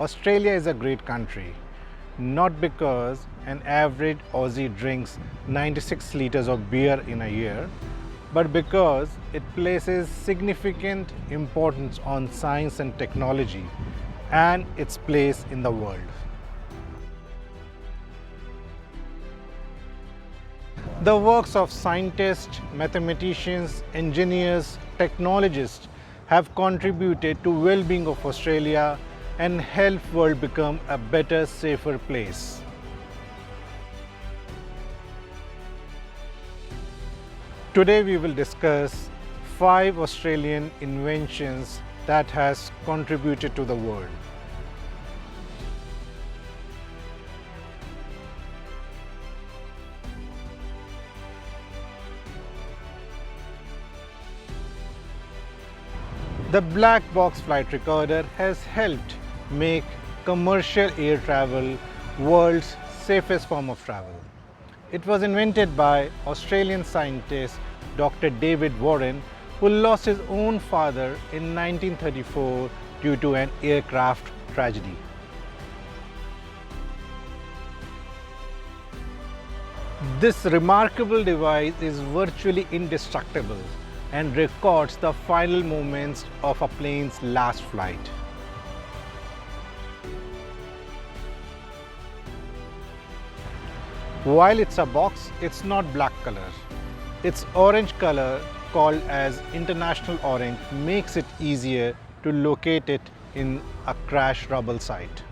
Australia is a great country, not because an average Aussie drinks 96 liters of beer in a year, but because it places significant importance on science and technology and its place in the world. The works of scientists, mathematicians, engineers, technologists have contributed to well-being of Australia and helped world become a better, safer place. Today we will discuss 5 Australian inventions that has contributed to the world. The black box flight recorder has helped make commercial air travel world's safest form of travel. It was invented by Australian scientist Dr. David Warren, who lost his own father in 1934 due to an aircraft tragedy. This remarkable device is virtually indestructible and records the final moments of a plane's last flight. While it's a box, it's not black color. Its orange color, called as international orange, makes it easier to locate it in a crash rubble site.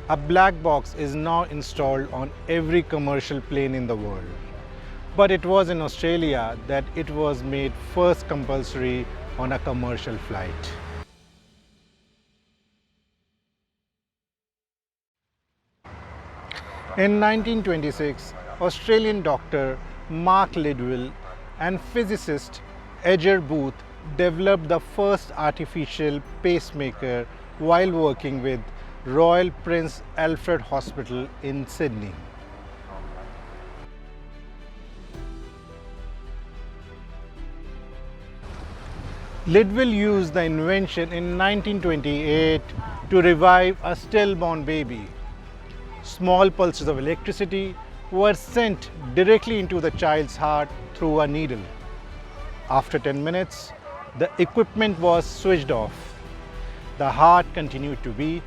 A black box is now installed on every commercial plane in the world. But it was in Australia that it was made first compulsory on a commercial flight. In 1926, Australian doctor Mark Lidwell and physicist Edgar Booth developed the first artificial pacemaker while working with Royal Prince Alfred Hospital in Sydney. Lidwell used the invention in 1928 to revive a stillborn baby. Small pulses of electricity were sent directly into the child's heart through a needle. After 10 minutes, the equipment was switched off. The heart continued to beat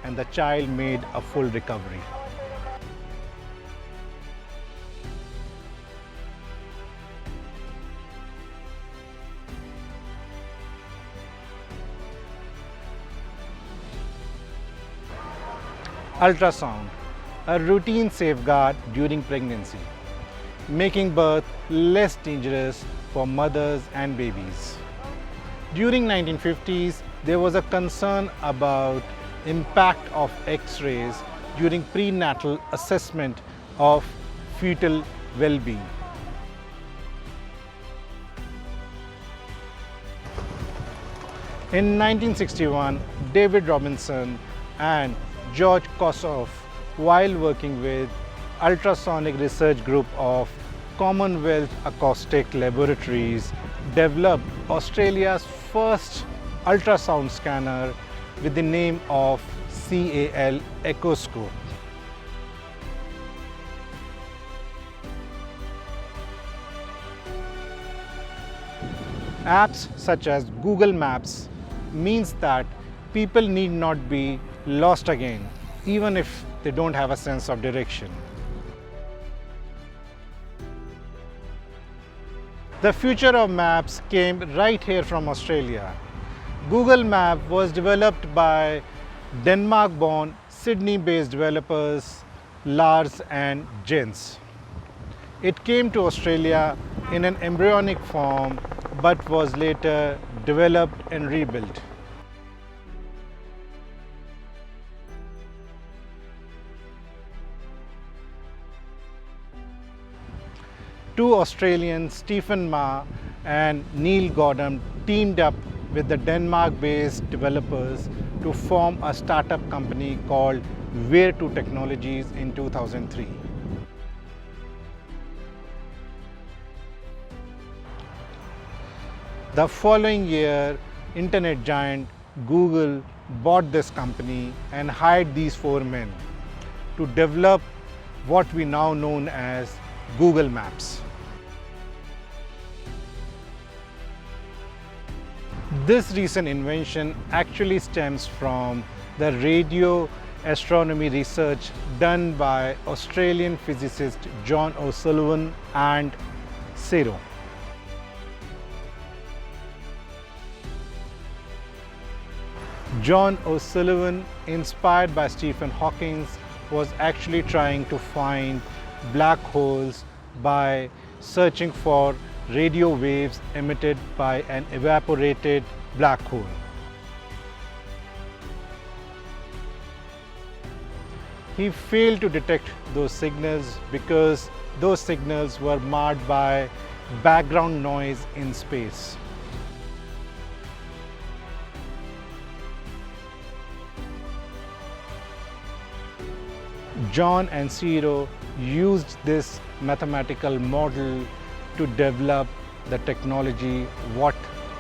and the child made a full recovery. Ultrasound, a routine safeguard during pregnancy, making birth less dangerous for mothers and babies. During 1950s, there was a concern about impact of X-rays during prenatal assessment of fetal well-being. In 1961, David Robinson and George Kossoff, while working with ultrasonic research group of Commonwealth Acoustic Laboratories, developed Australia's first ultrasound scanner with the name of CAL Echoscope. Apps such as Google Maps means that people need not be lost again, even if they don't have a sense of direction. The future of maps came right here from Australia. Google Map was developed by Denmark-born, Sydney-based developers Lars and Jens. It came to Australia in an embryonic form but was later developed and rebuilt. Two Australians, Stephen Ma and Neil Gordon, teamed up with the Denmark-based developers to form a startup company called Where2 Technologies in 2003. The following year, internet giant Google bought this company and hired these four men to develop what we now know as Google Maps. This recent invention actually stems from the radio astronomy research done by Australian physicist John O'Sullivan and Ciro. John O'Sullivan, inspired by Stephen Hawking, was actually trying to find black holes by searching for radio waves emitted by an evaporated black hole. He failed to detect those signals because those signals were marred by background noise in space. John and Ciro used this mathematical model to develop the technology what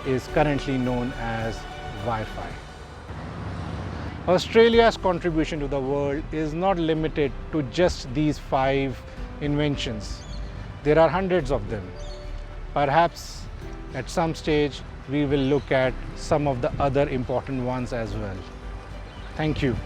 is currently known as Wi-Fi. Australia's contribution to the world is not limited to just these 5 inventions. There are hundreds of them. Perhaps at some stage we will look at some of the other important ones as well. Thank you.